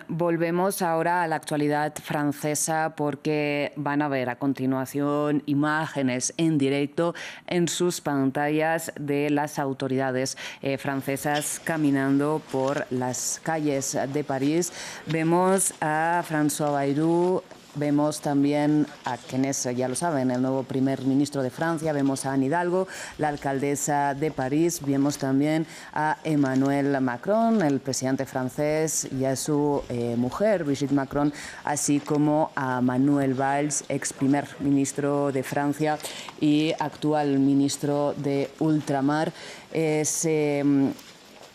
Volvemos ahora a la actualidad francesa porque van a ver a continuación imágenes en directo en sus pantallas de las autoridades francesas caminando por las calles de París. Vemos a François Bayrou. Vemos también a quienes, ya lo saben, el nuevo primer ministro de Francia, vemos a Anne Hidalgo, la alcaldesa de París, vemos también a Emmanuel Macron, el presidente francés, y a su mujer, Brigitte Macron, así como a Manuel Valls, ex primer ministro de Francia y actual ministro de Ultramar.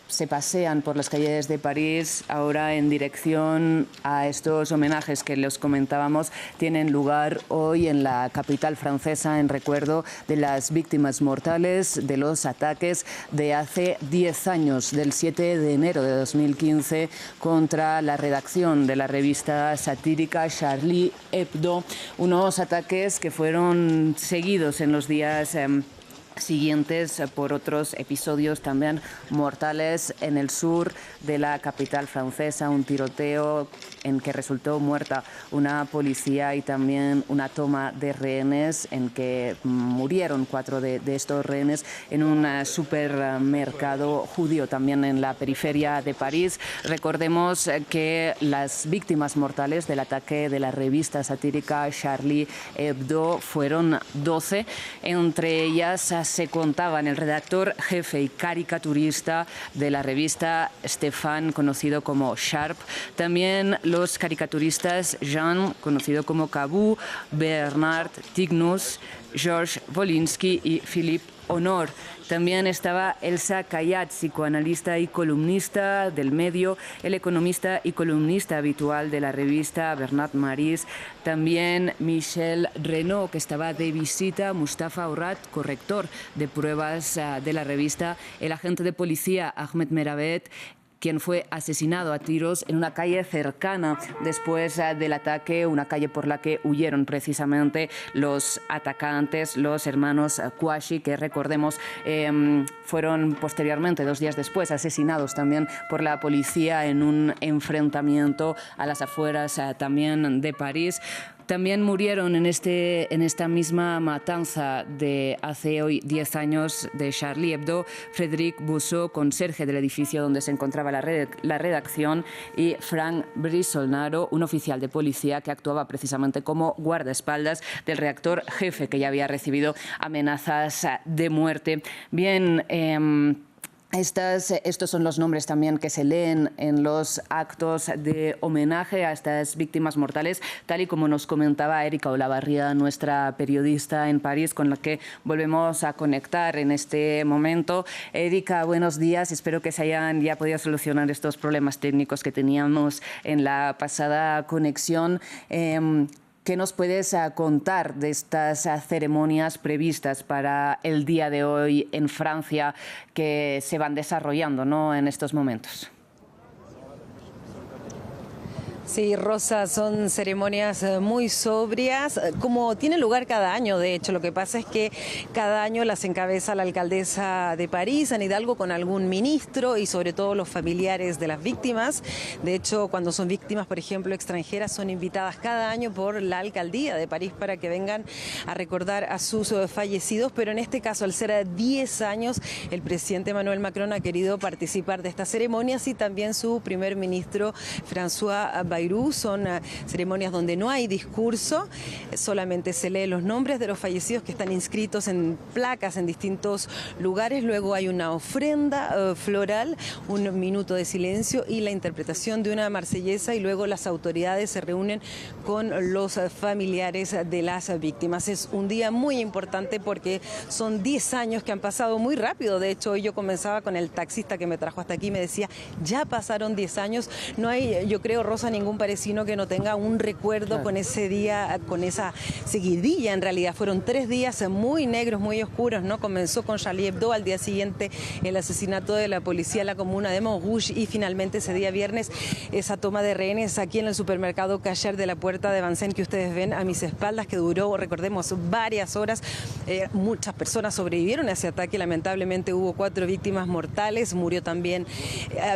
Se pasean por las calles de París ahora en dirección a estos homenajes que les comentábamos. Tienen lugar hoy en la capital francesa en recuerdo de las víctimas mortales de los ataques de hace 10 años, del 7 de enero de 2015, contra la redacción de la revista satírica Charlie Hebdo. Unos ataques que fueron seguidos en los días siguientes por otros episodios también mortales en el sur de la capital francesa, un tiroteo en que resultó muerta una policía y también una toma de rehenes en que murieron 4 de estos rehenes en un supermercado judío también en la periferia de París. Recordemos que las víctimas mortales del ataque de la revista satírica Charlie Hebdo fueron 12, entre ellas se contaban el redactor jefe y caricaturista de la revista Stéphane, conocido como Sharp, también los caricaturistas Jean, conocido como Cabou, Bernard Tignous, Georges Wolinski y Philippe Honor. También estaba Elsa Cayat, psicoanalista y columnista del medio, el economista y columnista habitual de la revista Bernard Maris, también Michel Renaud, que estaba de visita, Mustafa Orat, corrector de pruebas de la revista, el agente de policía Ahmed Merabet, quien fue asesinado a tiros en una calle cercana después del ataque, una calle por la que huyeron precisamente los atacantes, los hermanos Kouachi, que recordemos fueron posteriormente, 2 días después, asesinados también por la policía en un enfrentamiento a las afueras también de París. También murieron en esta misma matanza de hace hoy 10 años de Charlie Hebdo, Frédéric Bousseau, conserje del edificio donde se encontraba la redacción, y Frank Brissolnaro, un oficial de policía que actuaba precisamente como guardaespaldas del redactor jefe, que ya había recibido amenazas de muerte. Bien, estos son los nombres también que se leen en los actos de homenaje a estas víctimas mortales, tal y como nos comentaba Erika Olavarría, nuestra periodista en París, con la que volvemos a conectar en este momento. Erika, buenos días. Espero que se hayan ya podido solucionar estos problemas técnicos que teníamos en la pasada conexión. ¿Qué nos puedes contar de estas ceremonias previstas para el día de hoy en Francia que se van desarrollando, ¿no?, en estos momentos? Sí, Rosa, son ceremonias muy sobrias, como tiene lugar cada año. De hecho, lo que pasa es que cada año las encabeza la alcaldesa de París, Anne Hidalgo, con algún ministro y sobre todo los familiares de las víctimas. De hecho, cuando son víctimas, por ejemplo, extranjeras, son invitadas cada año por la alcaldía de París para que vengan a recordar a sus fallecidos. Pero en este caso, al ser 10 años, el presidente Emmanuel Macron ha querido participar de estas ceremonias y también su primer ministro, François Bayrou. Son ceremonias donde no hay discurso, solamente se leen los nombres de los fallecidos que están inscritos en placas en distintos lugares. Luego hay una ofrenda floral, un minuto de silencio y la interpretación de una marsellesa, y luego las autoridades se reúnen con los familiares de las víctimas. Es un día muy importante porque son 10 años que han pasado muy rápido. De hecho, hoy yo comenzaba con el taxista que me trajo hasta aquí, me decía, ya pasaron 10 años. No hay, yo creo, Rosa, ningún ningún parisino que no tenga un recuerdo con ese día, con esa seguidilla. En realidad fueron 3 días muy negros, muy oscuros, ¿no? Comenzó con Charlie Hebdo, al día siguiente el asesinato de la policía en la comuna de Montrouge y finalmente ese día viernes esa toma de rehenes aquí en el supermercado Cacher de la Puerta de Vincennes que ustedes ven a mis espaldas, que duró, recordemos, varias horas. Muchas personas sobrevivieron a ese ataque, lamentablemente hubo 4 víctimas mortales, murió también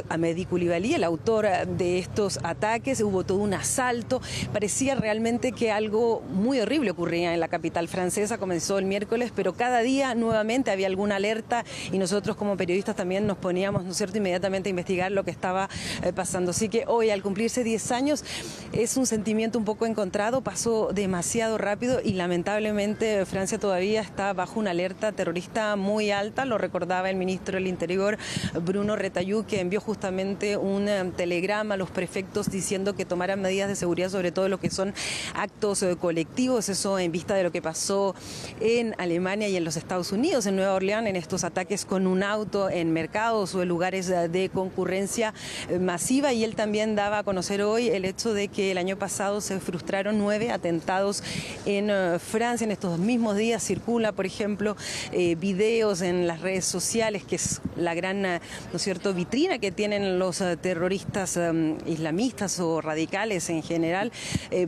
Amédi Coulibaly, el autor de estos ataques, hubo todo un asalto, parecía realmente que algo muy horrible ocurría en la capital francesa. Comenzó el miércoles, pero cada día nuevamente había alguna alerta y nosotros como periodistas también nos poníamos, ¿no es cierto?, inmediatamente a investigar lo que estaba pasando. Así que hoy, al cumplirse 10 años, es un sentimiento un poco encontrado, pasó demasiado rápido y lamentablemente Francia todavía está bajo una alerta terrorista muy alta. Lo recordaba el ministro del Interior, Bruno Retailleau, que envió justamente un telegrama a los prefectos diciendo que tomaran medidas de seguridad, sobre todo lo que son actos colectivos, eso en vista de lo que pasó en Alemania y en los Estados Unidos, en Nueva Orleans, en estos ataques con un auto en mercados o en lugares de concurrencia masiva. Y él también daba a conocer hoy el hecho de que el año pasado se frustraron 9 atentados en Francia. En estos mismos días circula, por ejemplo, videos en las redes sociales, que es la gran, ¿no es cierto?, vitrina que tienen los terroristas islamistas o radicales en general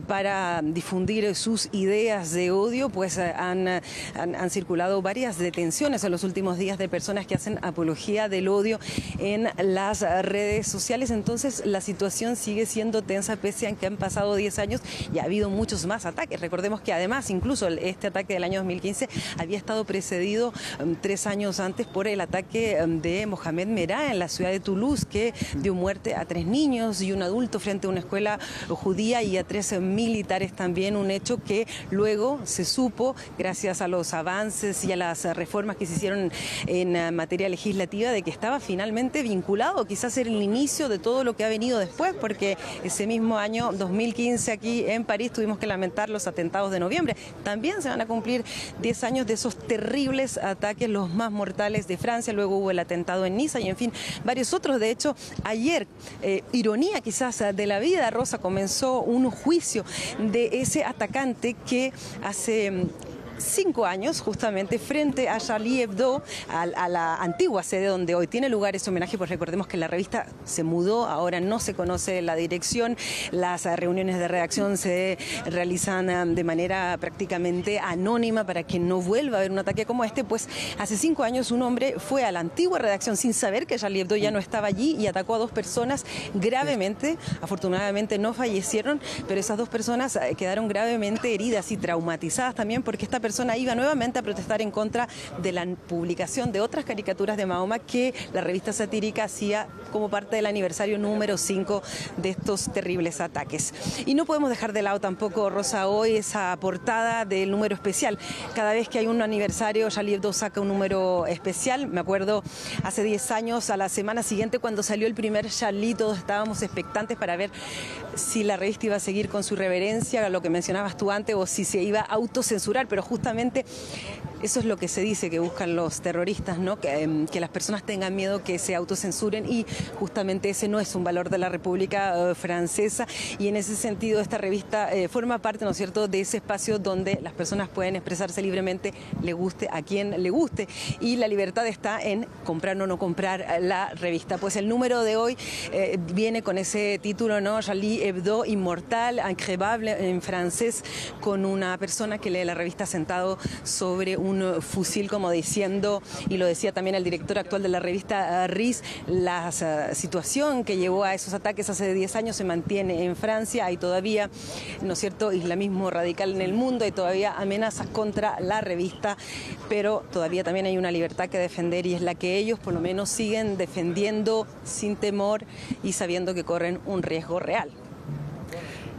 para difundir sus ideas de odio. Pues han circulado varias detenciones en los últimos días de personas que hacen apología del odio en las redes sociales. Entonces la situación sigue siendo tensa pese a que han pasado 10 años y ha habido muchos más ataques. Recordemos que además incluso este ataque del año 2015 había estado precedido 3 años antes por el ataque de Mohamed Merah en la ciudad de Toulouse, que dio muerte a 3 niños y un adulto frente a una escuela judía y a 3 militares también, un hecho que luego se supo, gracias a los avances y a las reformas que se hicieron en materia legislativa, de que estaba finalmente vinculado, quizás era el inicio de todo lo que ha venido después, porque ese mismo año 2015 aquí en París tuvimos que lamentar los atentados de noviembre. También se van a cumplir 10 años de esos terribles ataques, los más mortales de Francia. Luego hubo el atentado en Niza y, en fin, varios otros. De hecho, ayer, ironía quizás de la vida, Rosa, comenzó un juicio de ese atacante que hace 5 años, justamente frente a Charlie Hebdo, a la antigua sede donde hoy tiene lugar ese homenaje. Pues recordemos que la revista se mudó, ahora no se conoce la dirección, las reuniones de redacción se realizan de manera prácticamente anónima para que no vuelva a haber un ataque como este. Pues hace 5 años un hombre fue a la antigua redacción sin saber que Charlie Hebdo ya no estaba allí y atacó a 2 personas gravemente. Afortunadamente no fallecieron, pero esas 2 personas quedaron gravemente heridas y traumatizadas también, porque esta persona iba nuevamente a protestar en contra de la publicación de otras caricaturas de Mahoma que la revista satírica hacía como parte del aniversario número 5 de estos terribles ataques. Y no podemos dejar de lado tampoco, Rosa, hoy esa portada del número especial. Cada vez que hay un aniversario, Charlie Hebdo saca un número especial. Me acuerdo hace 10 años, a la semana siguiente, cuando salió el primer Charlie, todos estábamos expectantes para ver si la revista iba a seguir con su reverencia, lo que mencionabas tú antes, o si se iba a autocensurar, pero justamente eso es lo que se dice que buscan los terroristas, ¿no? Que las personas tengan miedo, que se autocensuren, y justamente ese no es un valor de la República Francesa. Y en ese sentido esta revista forma parte, ¿no es cierto?, de ese espacio donde las personas pueden expresarse libremente, le guste a quien le guste, y la libertad está en comprar o no comprar la revista. Pues el número de hoy viene con ese título, ¿no? Charlie Hebdo, inmortal, increvable en francés, con una persona que lee la revista sentado sobre un fusil, como diciendo, y lo decía también el director actual de la revista RIS, la situación que llevó a esos ataques hace 10 años se mantiene en Francia. Hay todavía, ¿no es cierto?, islamismo radical en el mundo, hay todavía amenazas contra la revista, pero todavía también hay una libertad que defender, y es la que ellos por lo menos siguen defendiendo sin temor y sabiendo que corren un riesgo real.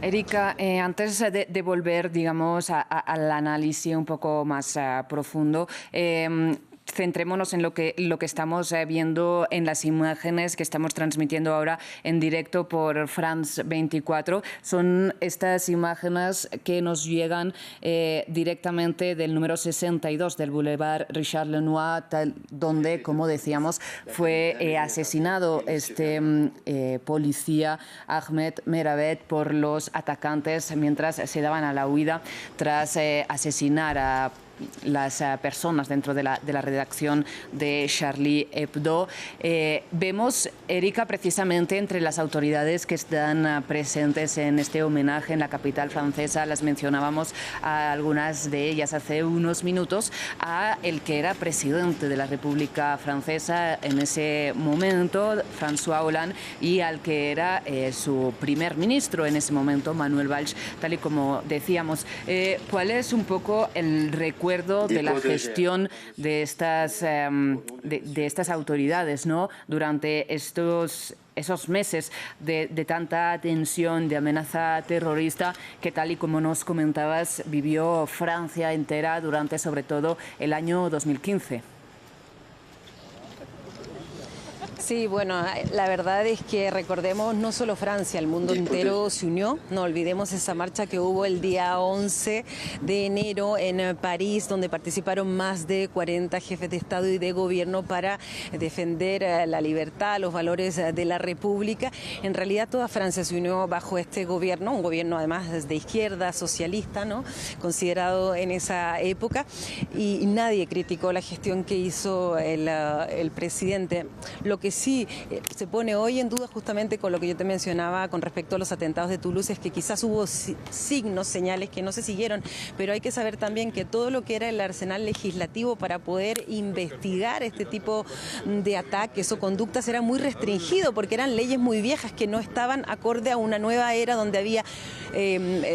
Erika, antes de volver, digamos, al análisis un poco más profundo, centrémonos en lo que estamos viendo en las imágenes que estamos transmitiendo ahora en directo por France 24. Son estas imágenes que nos llegan directamente del número 62 del Boulevard Richard Lenoir, donde, como decíamos, fue asesinado este policía Ahmed Meravet por los atacantes mientras se daban a la huida tras asesinar a las personas dentro de la redacción de Charlie Hebdo. Vemos, Erika, precisamente entre las autoridades que están presentes en este homenaje en la capital francesa, las mencionábamos a algunas de ellas hace unos minutos, a el que era presidente de la República Francesa en ese momento, François Hollande, y al que era su primer ministro en ese momento, Manuel Valls, tal y como decíamos. ¿Cuál es un poco el recuerdo de la gestión de estas autoridades, ¿no?, durante esos meses de tanta tensión, de amenaza terrorista que, tal y como nos comentabas, vivió Francia entera durante sobre todo el año 2015? Sí, bueno, la verdad es que recordemos, no solo Francia, el mundo entero se unió. No olvidemos esa marcha que hubo el día 11 de enero en París, donde participaron más de 40 jefes de Estado y de Gobierno para defender la libertad, los valores de la República. En realidad toda Francia se unió bajo este gobierno, un gobierno además de izquierda, socialista, ¿no?, considerado en esa época, y nadie criticó la gestión que hizo el presidente. Lo que sí se pone hoy en duda, justamente con lo que yo te mencionaba con respecto a los atentados de Toulouse, es que quizás hubo signos, señales que no se siguieron, pero hay que saber también que todo lo que era el arsenal legislativo para poder investigar este tipo de ataques o conductas era muy restringido, porque eran leyes muy viejas que no estaban acorde a una nueva era donde había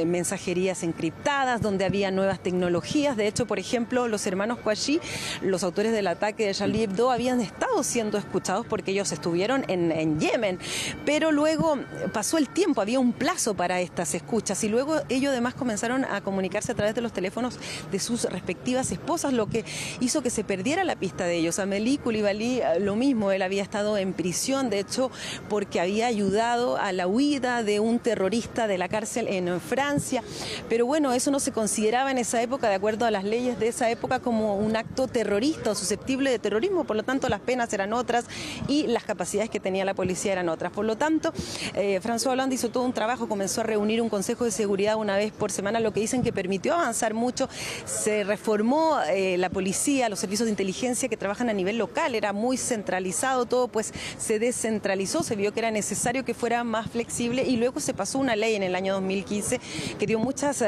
mensajerías encriptadas, donde había nuevas tecnologías. De hecho, por ejemplo, los hermanos Kouachi, los autores del ataque de Charlie Hebdo, habían estado siendo escuchados porque ellos estuvieron en Yemen, pero luego pasó el tiempo, había un plazo para estas escuchas, y luego ellos además comenzaron a comunicarse a través de los teléfonos de sus respectivas esposas, lo que hizo que se perdiera la pista de ellos. Amélie Coulibaly, lo mismo, él había estado en prisión, de hecho, porque había ayudado a la huida de un terrorista de la cárcel en Francia, pero bueno, eso no se consideraba en esa época, de acuerdo a las leyes de esa época, como un acto terrorista o susceptible de terrorismo. Por lo tanto, las penas eran otras y las capacidades que tenía la policía eran otras. Por lo tanto, François Hollande hizo todo un trabajo, comenzó a reunir un consejo de seguridad una vez por semana, lo que dicen que permitió avanzar mucho. Se reformó la policía, los servicios de inteligencia que trabajan a nivel local, era muy centralizado todo, pues se descentralizó, se vio que era necesario que fuera más flexible, y luego se pasó una ley en el año 2015 que dio muchas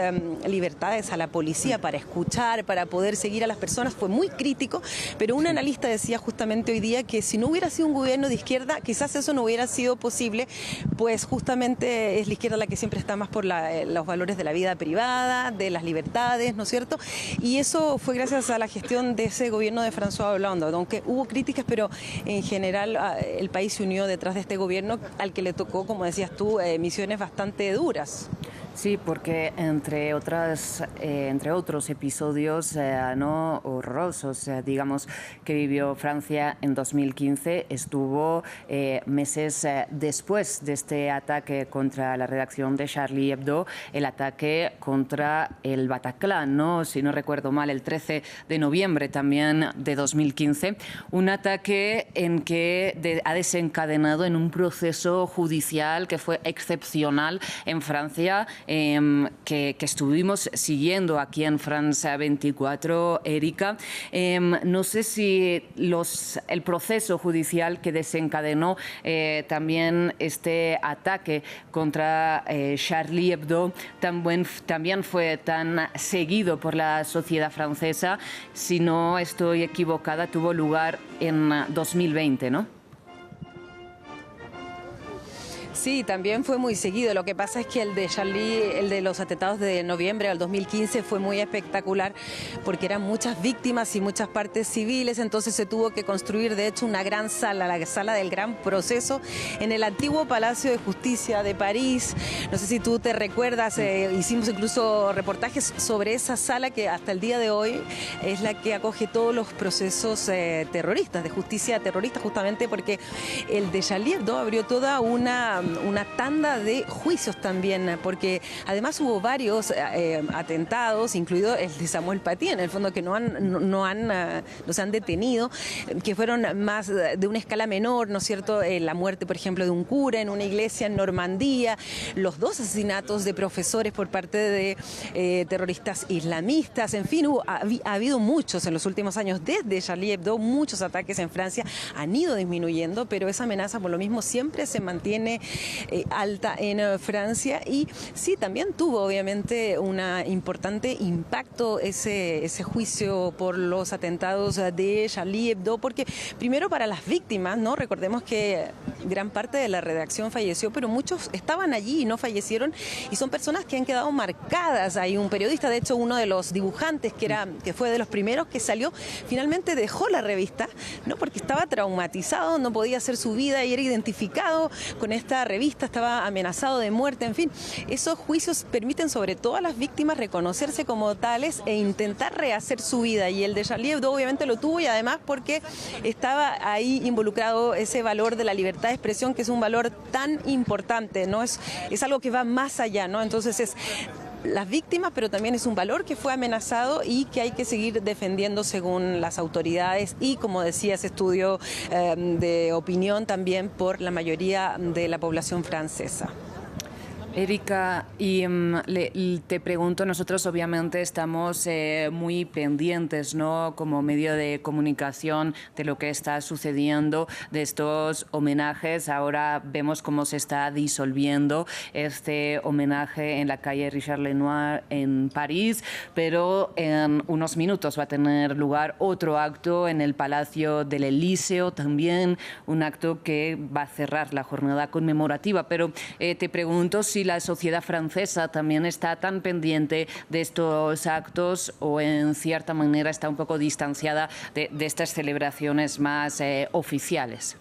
libertades a la policía para escuchar, para poder seguir a las personas. Fue muy crítico, pero un analista decía justamente hoy día que si no hubiera sido un gobierno de izquierda, quizás eso no hubiera sido posible, pues justamente es la izquierda la que siempre está más por los valores de la vida privada, de las libertades, ¿no es cierto? Y eso fue gracias a la gestión de ese gobierno de François Hollande, aunque hubo críticas, pero en general el país se unió detrás de este gobierno al que le tocó, como decías tú, misiones bastante duras. Sí, porque entre otros episodios no horrorosos, digamos, que vivió Francia en 2015, estuvo meses después de este ataque contra la redacción de Charlie Hebdo, el ataque contra el Bataclan, ¿no?, si no recuerdo mal, el 13 de noviembre también de 2015, un ataque en que ha desencadenado en un proceso judicial que fue excepcional en Francia, que estuvimos siguiendo aquí en France 24, Erika. No sé si el proceso judicial que desencadenó también este ataque contra Charlie Hebdo también fue tan seguido por la sociedad francesa. Si no estoy equivocada, tuvo lugar en 2020, ¿no? Sí, también fue muy seguido. Lo que pasa es que el de Charlie, el de los atentados de noviembre del 2015 fue muy espectacular porque eran muchas víctimas y muchas partes civiles, entonces se tuvo que construir de hecho una gran sala, la sala del gran proceso, en el antiguo Palacio de Justicia de París. No sé si tú te recuerdas, hicimos incluso reportajes sobre esa sala que hasta el día de hoy es la que acoge todos los procesos terroristas, de justicia terrorista, justamente porque el de Charlie Hebdo abrió toda una tanda de juicios también, porque además hubo varios atentados, incluido el de Samuel Paty, en el fondo que no se han detenido, que fueron más de una escala menor, ¿no es cierto? La muerte, por ejemplo, de un cura en una iglesia en Normandía, los 2 asesinatos de profesores por parte de terroristas islamistas, en fin, ha habido muchos en los últimos años, desde Charlie Hebdo, muchos ataques en Francia han ido disminuyendo, pero esa amenaza por lo mismo siempre se mantiene alta en Francia y sí, también tuvo obviamente un importante impacto ese juicio por los atentados de Charlie Hebdo, porque primero para las víctimas, ¿no? Recordemos que gran parte de la redacción falleció, pero muchos estaban allí y no fallecieron y son personas que han quedado marcadas. Hay un periodista, de hecho uno de los dibujantes que fue de los primeros que salió, finalmente dejó la revista, ¿no? Porque estaba traumatizado, no podía hacer su vida y era identificado con esta revista, estaba amenazado de muerte, en fin. Esos juicios permiten sobre todo a las víctimas reconocerse como tales e intentar rehacer su vida, y el de Charlie Hebdo obviamente lo tuvo, y además porque estaba ahí involucrado ese valor de la libertad de expresión, que es un valor tan importante, ¿no? Es algo que va más allá, ¿no? Entonces es las víctimas, pero también es un valor que fue amenazado y que hay que seguir defendiendo según las autoridades y, como decía, ese estudio de opinión también por la mayoría de la población francesa. Erika, y te pregunto, nosotros obviamente estamos muy pendientes, ¿no?, como medio de comunicación de lo que está sucediendo, de estos homenajes. Ahora vemos cómo se está disolviendo este homenaje en la calle Richard Lenoir en París, pero en unos minutos va a tener lugar otro acto en el Palacio del Elíseo, también un acto que va a cerrar la jornada conmemorativa. Pero te pregunto si la sociedad francesa también está tan pendiente de estos actos o en cierta manera está un poco distanciada de estas celebraciones más oficiales.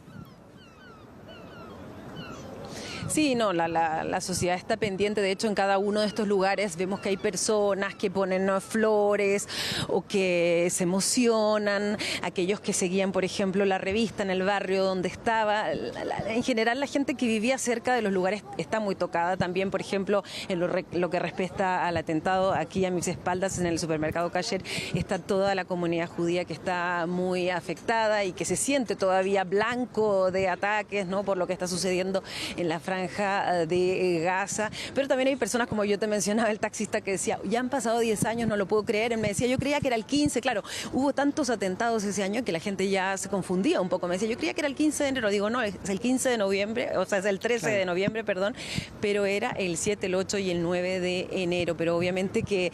Sí, no, la sociedad está pendiente. De hecho, en cada uno de estos lugares vemos que hay personas que ponen flores o que se emocionan, aquellos que seguían, por ejemplo, la revista en el barrio donde estaba. En general, la gente que vivía cerca de los lugares está muy tocada. También, por ejemplo, en lo que respecta al atentado, aquí a mis espaldas, en el supermercado Kasher, está toda la comunidad judía que está muy afectada y que se siente todavía blanco de ataques, ¿no?, por lo que está sucediendo en la franja de Gaza. Pero también hay personas, como yo te mencionaba, el taxista que decía, ya han pasado 10 años, no lo puedo creer. Él me decía, yo creía que era el 15, claro, hubo tantos atentados ese año que la gente ya se confundía un poco. Me decía, yo creía que era el 15 de enero, digo, no, es el 15 de noviembre, o sea, es el 13 de noviembre, perdón, pero era el 7, el 8 y el 9 de enero. Pero obviamente que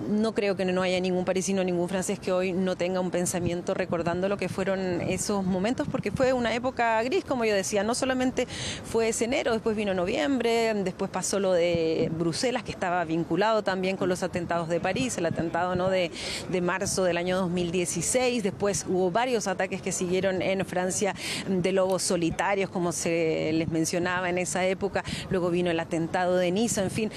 no creo que no haya ningún parisino, ningún francés que hoy no tenga un pensamiento recordando lo que fueron esos momentos, porque fue una época gris, como yo decía. No solamente fue ese enero, después vino noviembre, después pasó lo de Bruselas, que estaba vinculado también con los atentados de París, el atentado, ¿no?, de marzo del año 2016, después hubo varios ataques que siguieron en Francia de lobos solitarios, como se les mencionaba en esa época, luego vino el atentado de Niza. En fin,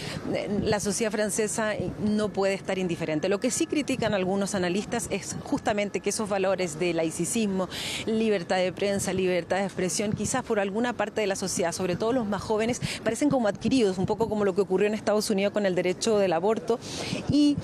la sociedad francesa no puede estar indiferente. Lo que sí critican algunos analistas es justamente que esos valores de laicismo, libertad de prensa, libertad de expresión, quizás por alguna parte de la sociedad, sobre todo los más jóvenes, parecen como adquiridos, un poco como lo que ocurrió en Estados Unidos con el derecho del aborto, y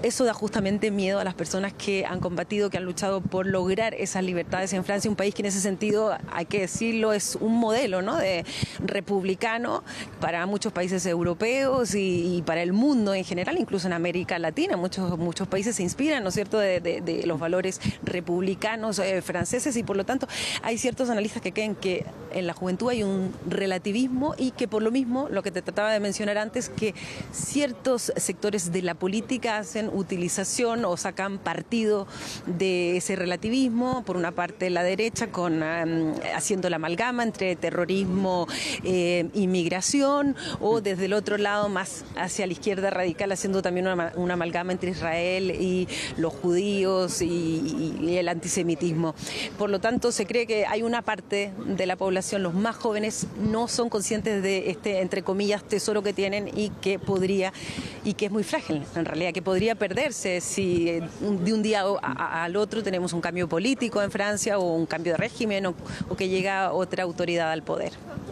eso da justamente miedo a las personas que han combatido, que han luchado por lograr esas libertades en Francia, un país que en ese sentido, hay que decirlo, es un modelo, ¿no?, de republicano para muchos países europeos y para el mundo en general, incluso en América Latina. Muchos países se inspiran, ¿no es cierto?, de los valores republicanos franceses, y por lo tanto hay ciertos analistas que creen que en la juventud hay un relativismo y que por lo mismo, lo que te trataba de mencionar antes, que ciertos sectores de la política hacen utilización o sacan partido de ese relativismo. Por una parte la derecha haciendo la amalgama entre terrorismo y migración, o desde el otro lado más hacia la izquierda radical haciendo también una amalgama entre Israel y los judíos y el antisemitismo. Por lo tanto, se cree que hay una parte de la población, los más jóvenes, no son conscientes de este, entre comillas, tesoro que tienen y que es muy frágil, en realidad, que podría perderse si de un día al otro tenemos un cambio político en Francia o un cambio de régimen o que llega otra autoridad al poder.